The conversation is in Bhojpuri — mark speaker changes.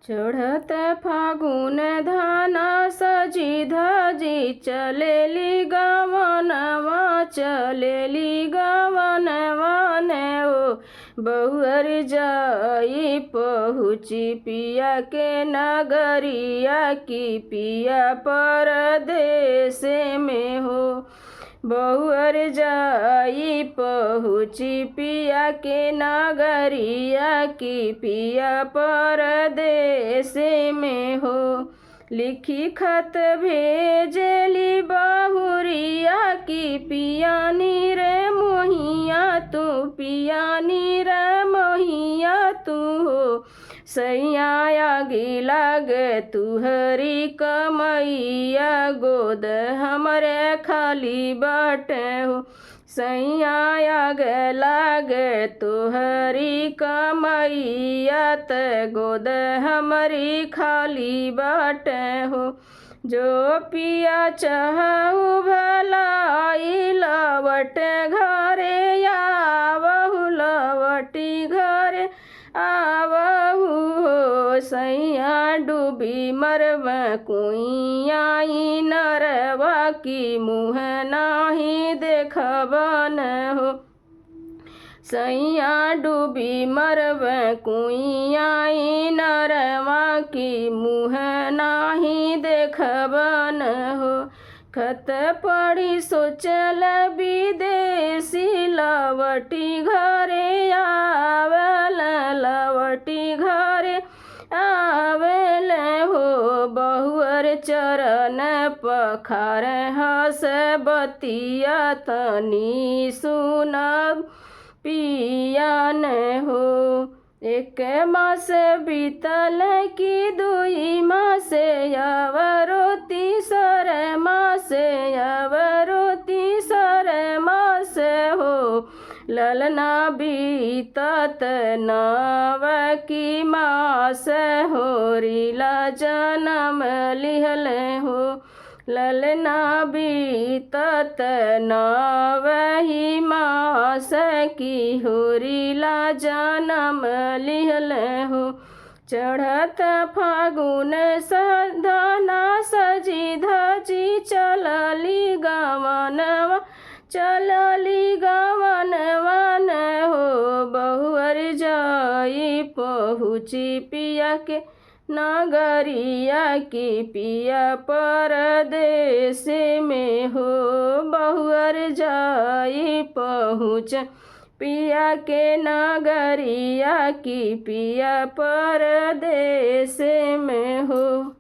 Speaker 1: चढ़त फागुन धाना सजी धजी चलेली गवनवा चलेली गवनवा ने ओ बहुअर जाई पहुँची पिया के नगरिया की पिया परदेस में हो। बहुअर जाई पहुँची पिया के नगरिया की पिया परदेस में हो। लिखी खत भेजली बहुरिया की पियानी रे मोहिया तू पियानी रे मोहिया तू हो। सैया आगी लाग तुहरी कमैया गोद हमरे खाली बाटे हो। सैया आग लाग तुहरी कमैया त गोद हमरी खाली बाटे हो। जो पिया चाहू भलाई लवट घरे आवहु लवटी घरे आवहु हो। सैया डूबी मरब कुइयाई नरवा की मुँह नाही देखबन हो। सैया डूबी मरब कुइयाई नरवा की मुँह नाही देखबन हो। खत पढ़ी सोचल विदेशी लवटी घरे आवल लवटी घरे आवेल हो। बहुअर चरण पखार हस बतिया तनी सुनब पियान हो। एक मास बीतल की दुई मास अवरो तीसर मास अवरो तीसर मास हो। ललना बीतत नव की मास हो रीला जन्म लिहल हो। ललना बीतत नवही मास की होरीला जन्म लिहल हो। चढ़त फागुन सधना सजी धजी चलली गवनवा चलली गवनवा न हो। बहुअर जाई पहुँची पिया के नगरिया की पिया परदेस में हो। बहुअर जाई पहुँच पिया के नगरिया की पिया परदेस